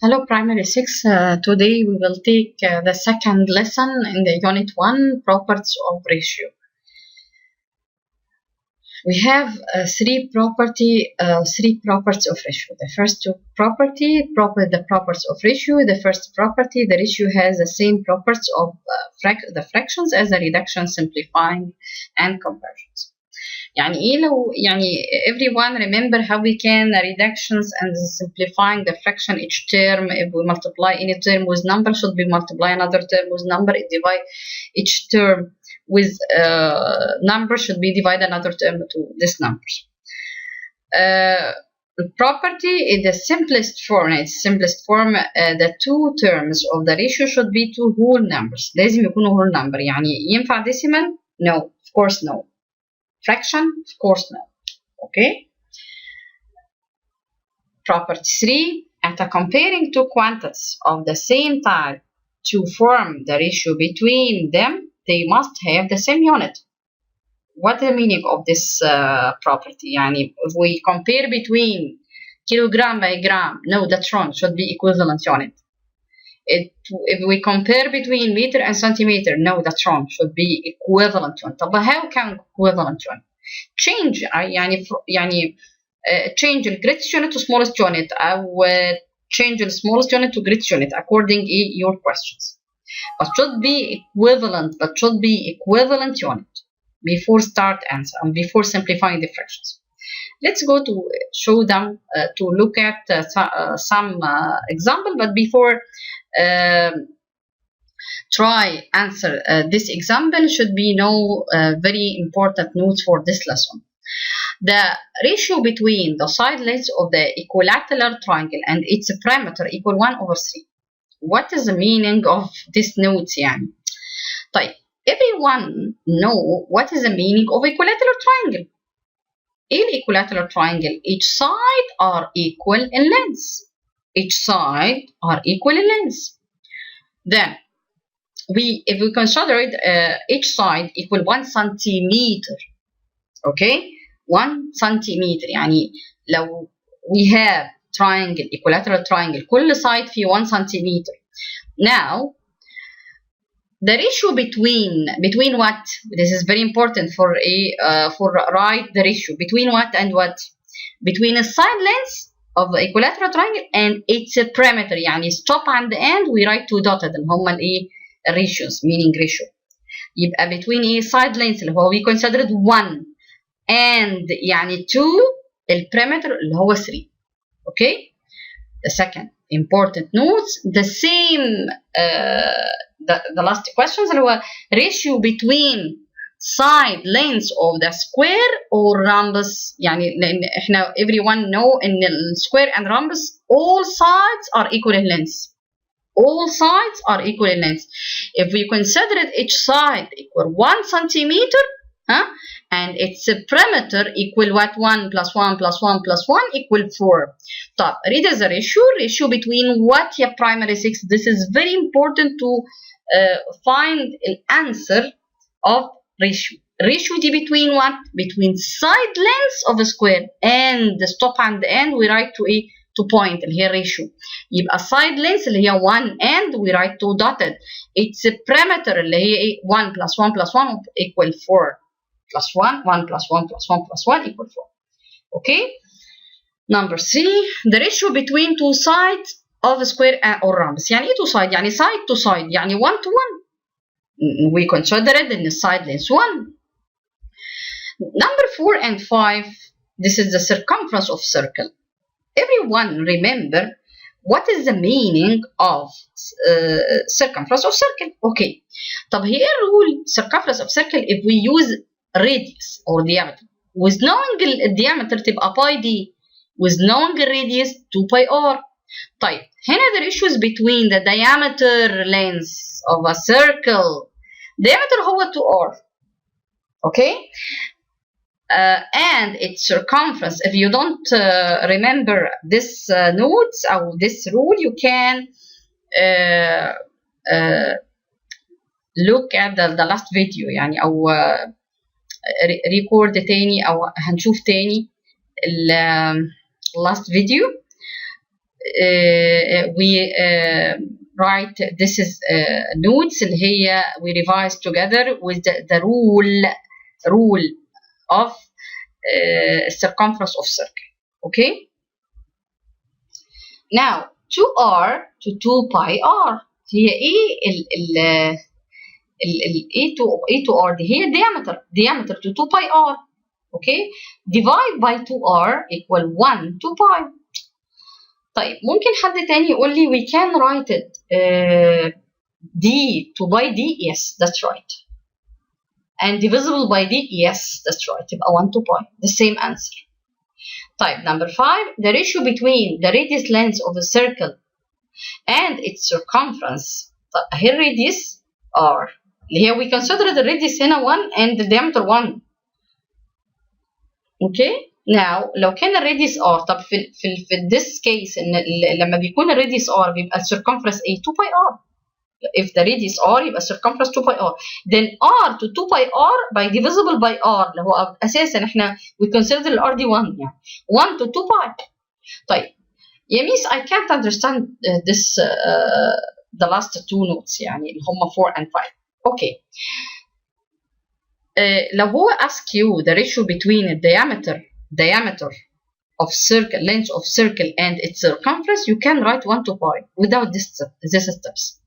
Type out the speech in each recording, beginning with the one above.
Hello, Primary 6. Today we will take the second lesson in the Unit 1, Properties of Ratio. We have three properties of ratio. The first two the properties of ratio. The first property, the ratio has the same properties of the fractions as the reduction, simplifying, and conversions. يعني ايه لو everyone remember how we can reductions and simplifying the fraction each term. If we multiply any term with number, should be multiply another term with number, divide each term with number, should be divide another term to this numbers. The property is the simplest form. The two terms of the ratio should be two whole numbers. لازم يكونوا whole number. يعني ينفع decimal? No, of course no. Fraction? Of course no. Okay. Property 3. After comparing two quantities of the same type to form the ratio between them, they must have the same unit. What is the meaning of this property? يعني if we compare between kilogram by gram, no, that's wrong. Should be equivalent unit. If we compare between meter and centimeter, no, that's wrong. Should be equivalent unit. طب how can equivalent unit? Change change the greatest unit to smallest unit, أو change the smallest unit to greatest unit according to your questions. But should be equivalent unit before start answer and before simplifying the fractions. Let's go to show them to look at some example, but before try answer this example, should be no very important notes for this lesson. The ratio between the side lengths of the equilateral triangle and its perimeter equal 1/3. What is the meaning of this notes يعني? طيب, everyone know what is the meaning of equilateral triangle. In equilateral triangle, each side are equal in length. Then, if we consider it, each side equal 1 centimeter. Okay, 1 centimeter. يعني لو we have triangle, equilateral triangle, كل side فيه 1 centimeter. Now, the ratio between what? This is very important for write the ratio between what and what? Between the side lengths of the equilateral triangle and its perimeter. يعني stop and end we write two dotted اللي هم ratios, meaning ratio. يبقى between side lengths اللي هو we considered 1 and يعني 2 perimeter اللي هو 3. Okay. The second important notes, the same the last questions اللي هو ratio between side lengths of the square or rhombus. يعني لأن احنا everyone know in square and rhombus all sides are equal in length. If we consider each side equal 1 centimeter, and its perimeter equal what? 1 plus 1 plus 1 plus 1 equal 4. طب, read as a ratio between what يا primary 6? This is very important to find the answer of ratio. Ratio دي between what? Between side lengths of a square and the stop and the end we write to point اللي هي ratio. يبقى side lengths اللي هي 1 and we write two dotted. Its perimeter اللي هي 1 plus 1 plus 1 equal 4. Plus 1 plus 1 plus 1 plus 1 equal 4. Okay. Number 3, the ratio between two sides of a square or rhombus. يعني ايه two side? يعني side to side. يعني 1 to 1. We consider it in the side length 1. Number 4 and 5, this is the circumference of circle. Everyone remember what is the meaning of circumference of circle. Okay. طب هي ايه rule circumference of circle if we use radius or diameter? With knowing the diameter تبقى pi d. With knowing the radius 2 pi r. طيب, هنا the ratio is between the diameter length of a circle. Diameter هو 2r. Okay? And its circumference. If you don't remember this notes or this rule, you can look at the last video يعني أو record تاني أو هنشوف تاني last video we write this is notes اللي هي we revise together with the rule of circumference of circle. Okay. Now 2r to 2 pi r هي ايه A to R دي هي diameter to 2 pi r. Okay. Divide by 2r equal 1 to pi. طيب ممكن حد تاني يقول لي we can write it d to by d. Yes, that's right. And divisible by d. Yes, that's right. يبقى 1 to pi. The same answer. طيب number 5, the ratio between the radius length of a circle and its circumference. طيب here radius r اللي هي we consider the radius هنا 1 and the diameter 1. Okay. Now لو كان الراديوس r طب في this case ان لما بيكون الراديوس r بيبقى circumference a 2 pi r. If the radius r يبقى circumference 2 pi r. Then r to 2 pi r by divisible by r اللي هو اساسا احنا we consider ال r دي 1 يعني 1 to 2 pi. طيب يا ميس I can't understand this the last two notes يعني اللي هم 4 and 5. Okay. لو هو ask you the ratio between the diameter of circle, length of circle and its circumference, you can write 1 to pi without these steps.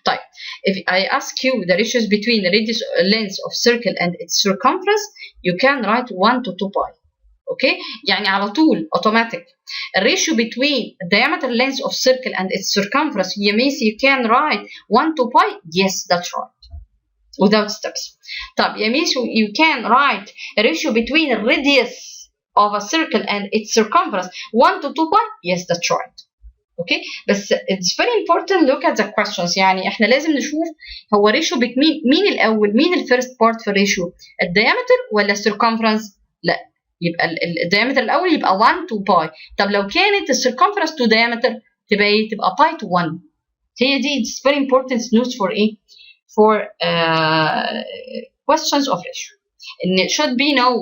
طيب if I ask you the ratios between the radius length of circle and its circumference, you can write 1 to 2 pi. Okay. يعني على طول automatic. The ratio between diameter length of circle and its circumference, you can write 1 to pi. Yes, that's right. Without steps. طب يا ميس you can write a ratio between the radius of a circle and its circumference 1 to 2 pi. Yes, that's right. Okay. بس it's very important look at the questions. يعني احنا لازم نشوف هو ratio between مين الأول مين الفيرست بارت في الريشيو الديامتر ولا السيركمفرنس. لا يبقى الديامتر الأول يبقى 1 to pi. طب لو كانت السيركمفرنس to diameter تبقى ايه تبقى pi to 1. هي دي it's very important notes for ايه for questions of ratio. And it should be know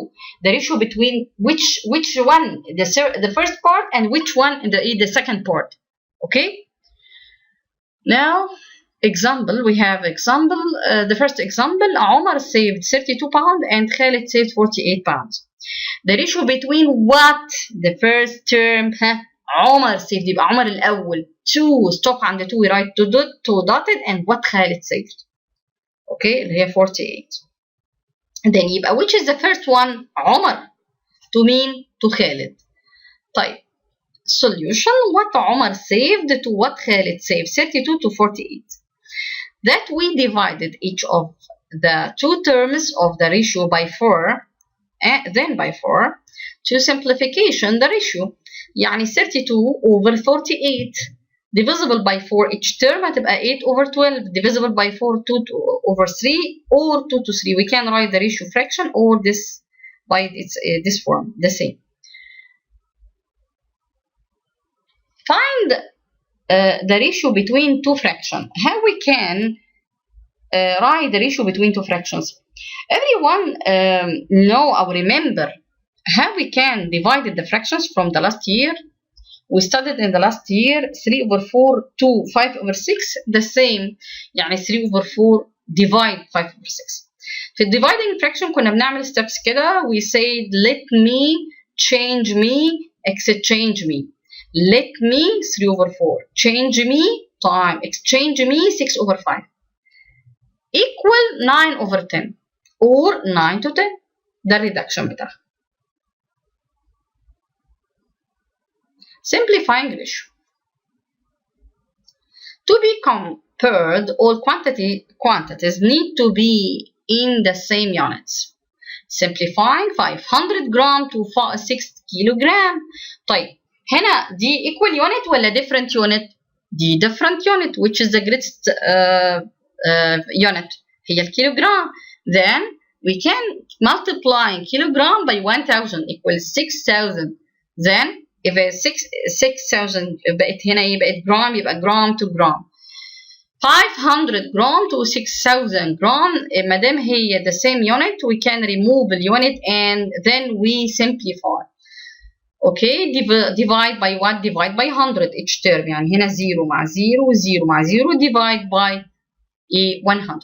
the ratio between which one the first part and which one the second part. Okay. Now example we have example the first example Omar saved 32 pounds and Khalid saved 48 pounds. The ratio between what the first term Omar saved يبقى عمر الأول 2 stop عند 2 we write to dotted and what Khalid saved. Okay, اللي هي 48. Then يبقى which is the first one عمر to مين to خالد. طيب solution what عمر saved to what Khalid saved 32 to 48. That we divided each of the two terms of the ratio by 4 and then by 4 to simplification the ratio يعني 32 over 48 divisible by 4 each term هتبقى 8 over 12 divisible by 4 2 over 3 or 2 to 3. We can write the ratio fraction or this by its this form the same. Find the ratio between two fractions. How we can write the ratio between two fractions? Everyone know or remember how we can divide the fractions from the last year. We studied in the last year 3 over 4 to 5 over 6 the same يعني 3 over 4 divide 5 over 6. في dividing fraction كنا بنعمل steps كده we said let me change me exchange me. Let me 3 over 4 change me time exchange me 6 over 5 equal 9 over 10 or 9 to 10 ده الريدكشن بتاعها. Simplifying ratio. To be compared, all quantities need to be in the same units. Simplifying 500 gram to 6 kilogram. طيب هنا دي equal unit ولا different unit؟ دي different unit which is the greatest unit هي الكيلوغرام. Then we can multiply kilogram by 1000 equals 6000. Then if 6000 بقت هنا ايه بقت جرام يبقى جرام to جرام. 500 gram to 6000 gram ما دام هي the same unit we can remove the unit and then we simplify. اوكي divide by what divide by 100 each term يعني هنا 0 مع 0 0 مع 0 divide by 100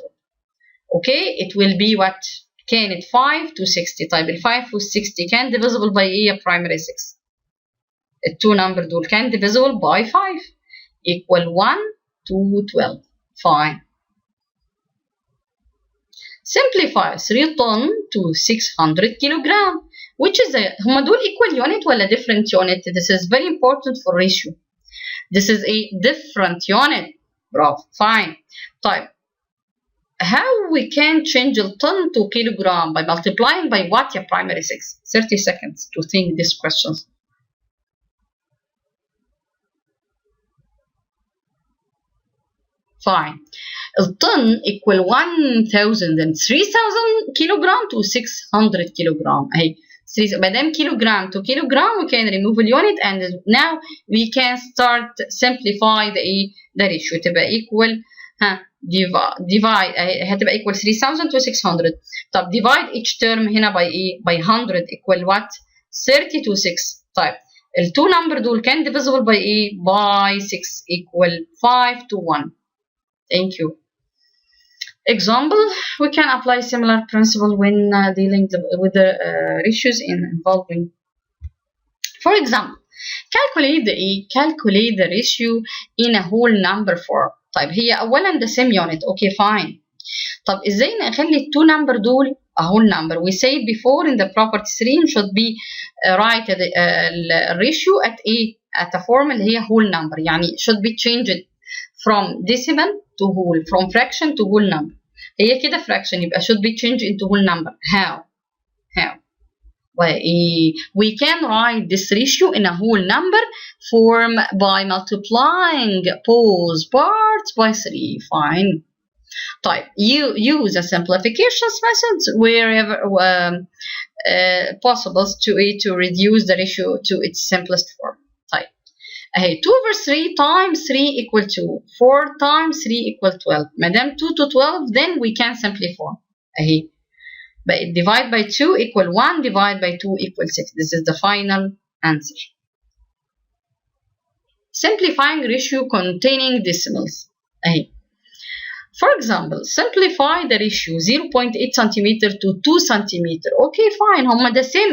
اوكي it will be what كانت 5 to 60 طيب ال 5 و 60 كان divisible by ايه يا primary 6 التو نمبر دول كان divisible by 5 equal 1 to 12 fine simplify 3 ton to 600 kilogram which is هما دول equal unit ولا different unit this is very important for ratio this is a different unit برافو fine طيب how we can change a ton to kilogram by multiplying by what your primary 6 30 seconds to think these questions fine الطن equal 1000 and 3000 kilogram to 600 kilogram اهي ما دام kilogram to kilogram we can remove the unit and now we can start simplify the ratio تبقى equal divide هتبقى equal 3000 to 600 طب divide each term هنا by ايه by 100 equal what 30 to 6 طيب ال two number دول كان divisible by ايه by 6 equal 5 to 1 thank you example we can apply similar principle when dealing with the ratios involving for example calculate the ratio in a whole number form طيب هي اولا the same unit okay fine طب ازاي نخلي التو نمبر دول a whole number we say before in the property 3 should be write the ratio at a form اللي هي whole number يعني should be changed from decimal to whole from fraction to whole number هي كده fraction يبقى should be changed into whole number how we can write this ratio in a whole number form by multiplying both parts by 3 fine طيب you use a simplification methods wherever possible to reduce the ratio to its simplest form طيب اهي 2 over 3 times 3 equal 2 4 times 3 equal 12 ما دام 2 to 12 then we can simplify اهي but divide by 2 equal 1 divide by 2 equal 6 this is the final answer simplifying ratio containing decimals اهي for example simplify the ratio 0.8 cm to 2 cm okay fine هما the same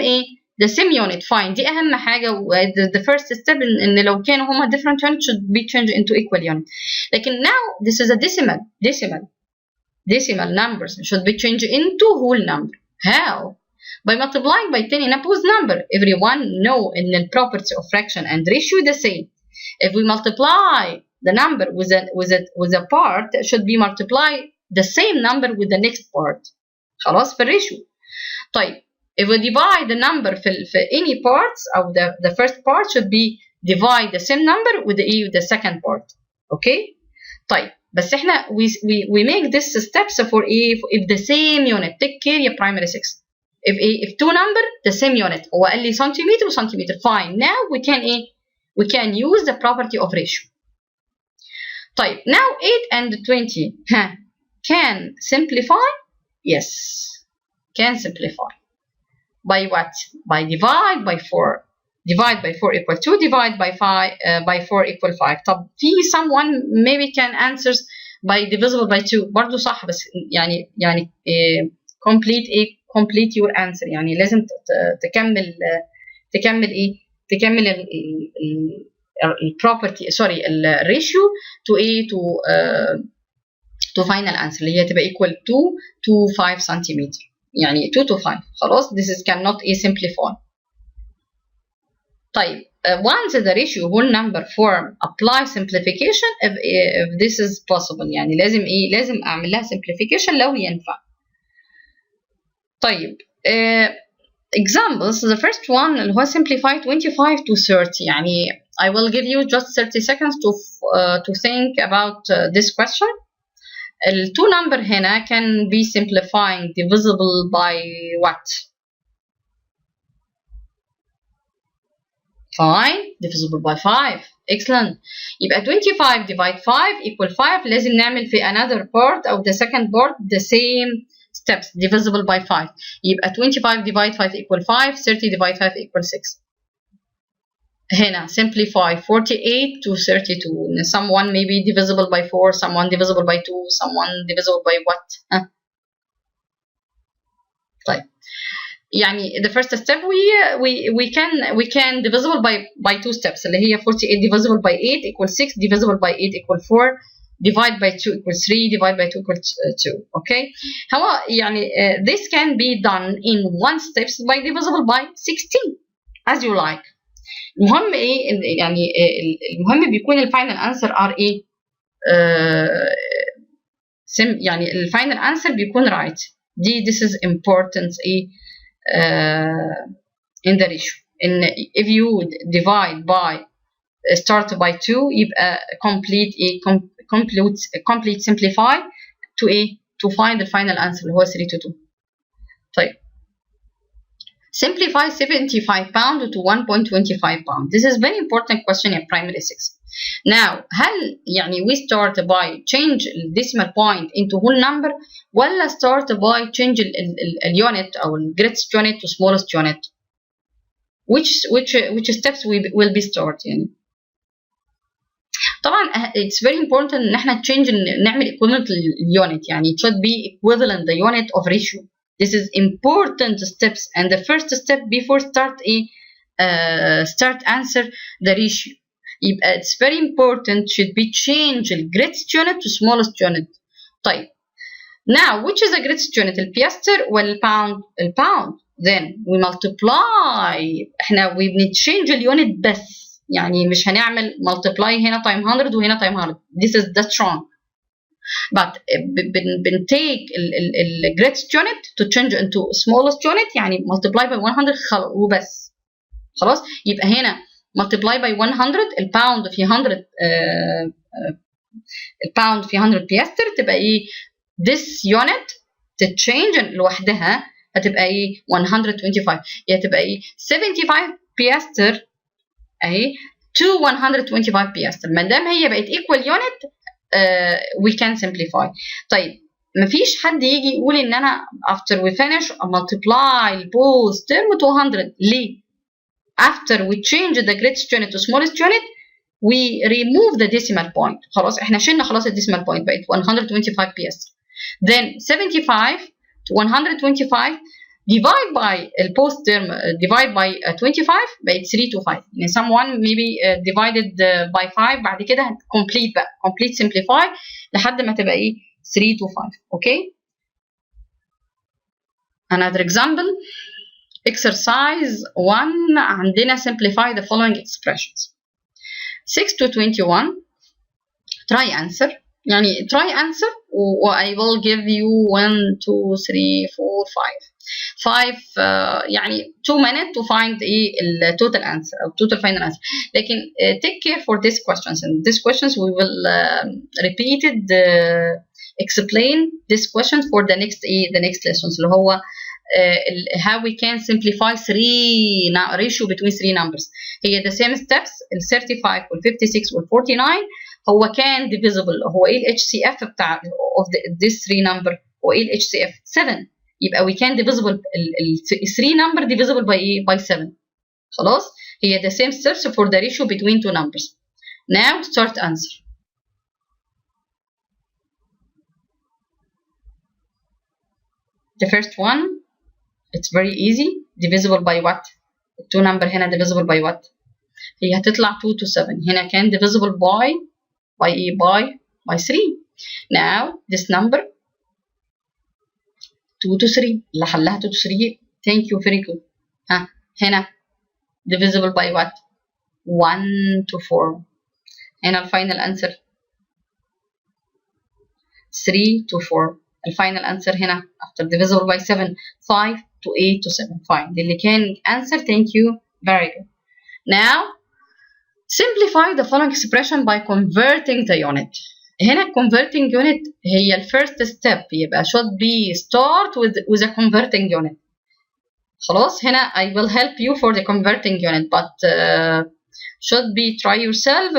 the same unit fine دي أهم حاجة the first step إن لو كانوا هما different unit should be changed into equal unit لكن now this is a decimal numbers should be changed into whole number how by multiplying by 10 in a both number everyone know in the property of fraction and ratio the same if we multiply the number with a part should be multiply the same number with the next part خلاص في الريشيو طيب if we divide the number في any parts or the first part should be divide the same number with the second part okay طيب بس احنا we make this steps for if the same unit take care your primary 6 if two number the same unit هو قال لي سنتيمتر وسنتيمتر fine now we can use the property of ratio طيب now 8 and 20 can simplify yes can simplify by what by divide by 4 divide by 4 equal 2 divide by 5 by 4 equal 5 طب في someone maybe can answers by divisible by 2 برضو صح بس يعني complete your answer يعني لازم تكمل البروبرتي سوري الريشيو to final answer اللي هي تبقى equal 2 to 5 سنتيمتر يعني 2 to 5 خلاص this is cannot simplify طيب once the ratio whole number form apply simplification if this is possible يعني لازم اعمل لها simplification لو ينفع طيب examples the first one اللي هو simplify 25 to 30 يعني I will give you just 30 seconds to think about this question the two number هنا can be simplifying divisible by what fine divisible by 5 excellent يبقى 25 divide 5 equal 5 لازم نعمل في another part أو the second part the same steps divisible by 5 يبقى 25 divide 5 equal 5 30 divide 5 equal 6 هنا simplify 48 to 32. Someone maybe divisible by 4, someone divisible by 2, someone divisible by what? طيب يعني the first step we can divisible by two steps اللي هي 48 divisible by 8 equals 6, divisible by 8 equals 4, divide by 2 equals 3, divide by 2 equals 2. Okay, هو يعني this can be done in one steps by divisible by 16 as you like. المهم ايه يعني المهم بيكون الفاينل انسر ار ايه يعني الفاينل انسر بيكون right. this is important ايه in the ratio. ان if you divide by start by 2 يبقى complete simplify to ايه to find the final answer اللي هو 3 to 2. طيب simplify 75 pound to 1.25 pound. This is very important question in primary 6. Now هل يعني we start by change decimal point into whole number ولا start by change unit أو greatest unit to smallest unit? Which steps will be start يعني؟ طبعا it's very important ان احنا change نعمل equivalent unit يعني it should be equivalent the unit of ratio. This is important steps and the first step before start answer the ratio. يبقى it's very important should be change the greatest unit to smallest unit. طيب now which is the greatest unit البياستر ولا الباوند؟ الباوند. then we multiply احنا we change اليونت بس يعني مش هنعمل multiply هنا time 100 وهنا time 100. this is that's wrong. but take the greatest unit to change into smallest unit يعني multiply by 100 وبس خلاص. يبقى هنا multiply by 100 الباوند في 100 الباوند في 100 بياستر تبقى ايه this unit تتشينج لوحدها هتبقى ايه 125 يعني تبقى ايه 75 بياستر اهي to 125 بياستر. ما دام هي بقت equal unit we can simplify. طيب مفيش حد يجي يقول ان انا after we finish multiply both term to 100 ليه؟ after we change the greatest unit to smallest unit we remove the decimal point. خلاص احنا شلنا خلاص الديسيمال point بقت 125 بياستر. then 75 to 125 divide by post term divide by 25 بقت 3 to 5 يعني someone maybe divided by 5 بعد كده complete بقى complete simplify لحد ما تبقى ايه 3 to 5. okay another example exercise 1 عندنا simplify the following expressions 6 to 21 try answer يعني try answer I will give you 1 2 3 4 5 يعني 2 minutes to find the total answer or total final answer. لكن take care for these questions and these questions we will repeat it explain this question for the next lessons اللي هو how we can simplify ratio between 3 numbers. هي the same steps ال 35 وال 56 وال 49 هو كان divisible هو ايه ال HCF بتاع of this 3 number هو ايه ال HCF 7 يبقى we can divisible ال 3 number divisible by ايه by 7 خلاص. هي the same steps for the ratio between two numbers. now start answer. the first one it's very easy divisible by what 2 number هنا divisible by what هي هتطلع 2 to 7 هنا كان divisible by 3. now this number 2 to 3 اللي حلها 2 to 3 thank you very good. هنا divisible by what 1 to 4 هنا الفاينل answer 3 to 4 الفاينل answer هنا after divisible by 7 5 to 8 to 7 fine. اللي كان answer thank you very good. now simplify the following expression by converting the unit. هنا converting unit هي ال first step يبقى should be start with a converting unit. خلاص هنا I will help you for the converting unit but should be try yourself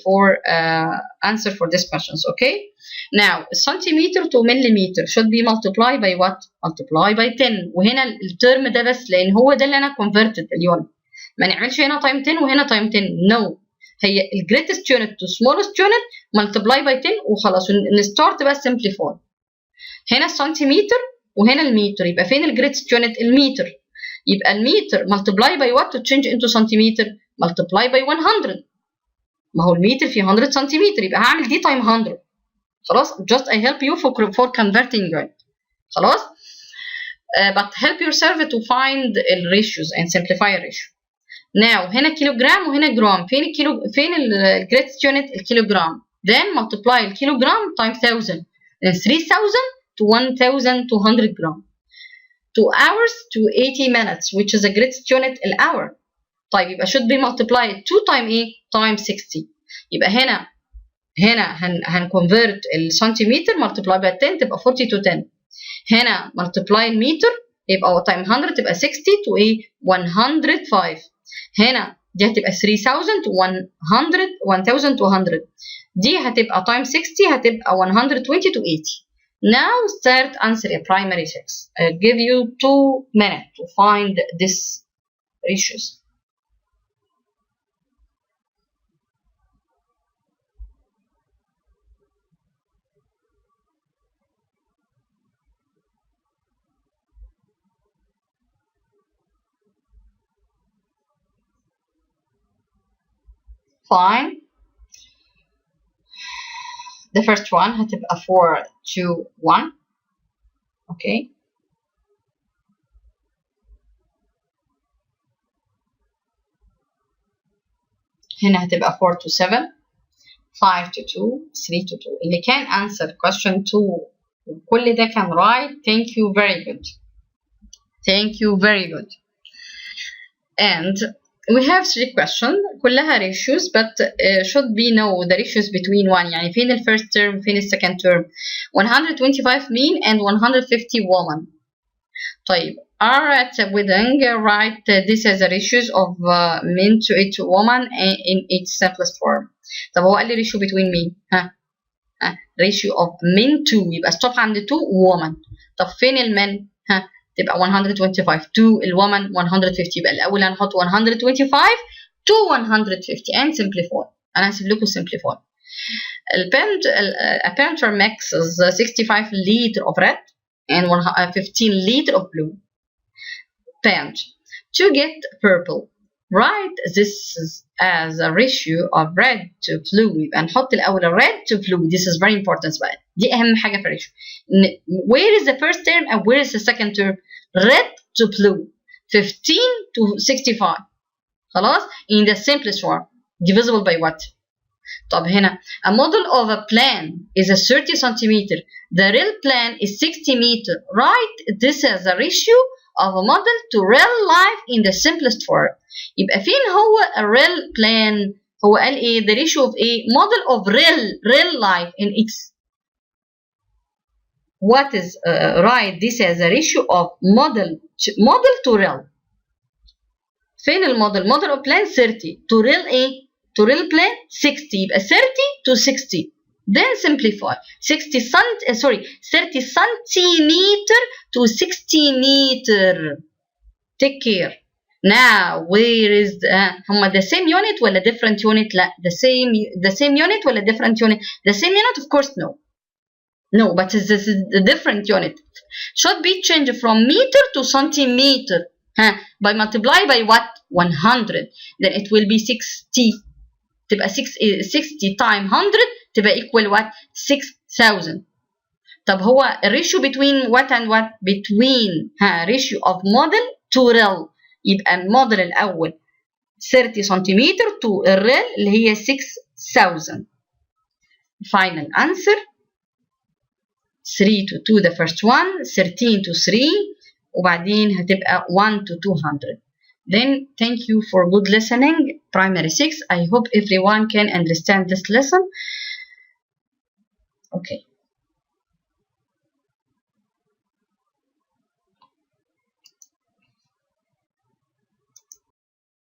for answer for these questions. okay now centimeter to millimeter should be multiplied by what multiply by 10 وهنا الترم ده بس لان هو ده اللي انا converted اليونت ما نعملش هنا تايم 10 وهنا تايم 10. نو. هي الجريتست يونت تو سمولست يونت ملتبلاي باي 10 وخلاص، نستارت بقى سمبليفاي. هنا السنتيمتر وهنا المتر، يبقى فين الجريتست يونت؟ المتر. يبقى المتر ملتبلاي باي وات تو تشينج انتو سنتيمتر؟ ملتبلاي باي 100. ما هو المتر فيه 100 سنتيمتر، يبقى هعمل دي تايم 100. خلاص. just I help you for converting unit. خلاص. but help yourself to find the ratios and simplify the ratio. now هنا كيلوجرام وهنا جرام. فين الكيلو؟ فين الجريتست يونت؟ الكيلوجرام. then multiply الكيلوجرام times 1000. then 3000 to 1200 gram. 2 hours to 80 minutes which is the greatest unit الhour. طيب يبقى should be multiplied 2 times ايه؟ times 60. يبقى هنا هنconvert السنتيمتر multiply by 10 تبقى 40 to 10. هنا multiply المتر يبقى times 100 تبقى 60 to ايه؟ 105. هنا دي هتبقى 3000 to 1200. دي هتبقى times 60 هتبقى 120 to 80. Now start answer a primary 6. I'll give you 2 minutes to find this ratios. Fine. The first one هتبقى 4 to 1. Okay. هنا هتبقى 4 to 7. 5 to 2. 3 to 2. اللي كان answer question 2 وكل ده كان right. Thank you very good. Thank you very good. And we have 3 questions كلها ratios but should be know the ratios between one. يعني فين ال first term فين ال second term. 125 men and 150 women. طيب are at a wedding write this as a ratios of men to each woman in its simplest form. طب هو قال لي ratio between مين؟ ratio of men to يبقى stop عند 2 women. طب فين المن؟ تبقى 125 to الwoman 150. يبقى الأول هنحط 125 to 150 and simplify. أنا هسيب لكم simplify. A painter mixes 65 liter of red and 15 liter of blue paint to get purple. Write this as a ratio of red to blue. يبقى نحط الأول red to blue. This is very important بقى. دي أهم حاجة في الريشيو. Where is the first term and where is the second term? Red to blue. 15 to 65. خلاص. In the simplest form. Divisible by what? طب هنا a model of a plan is a 30 centimeter. The real plan is 60 meter. Write this as a ratio of a model to real life in the simplest form. يبقى فين هو a real plan؟ هو قال ايه؟ the ratio of a model of real life in its. What is write this as a ratio of model to real. فين الموديل؟ model of plan 30 to real ايه؟ to real plan 60. يبقى 30 to 60. Then simplify. 30 centimeter to 60 meter. Take care. Now where is هما the same unit ولا different unit؟ لا the same unit ولا different unit؟ the same unit of course no but this is a different unit. Should be changed from meter to centimeter by multiply by what? 100. Then it will be 60. تبقى 60 times 100 تبقى equal what? 6000. طب هو الريشيو between what and what؟ between ratio of model to real. يبقى الموديل الأول 30 سنتيمتر to الريل اللي هي 6000. Final answer 3 to 2 the first one, 13 to 3 وبعدين هتبقى 1 to 200. Then thank you for good listening. Primary 6. I hope everyone can understand this lesson. Okay.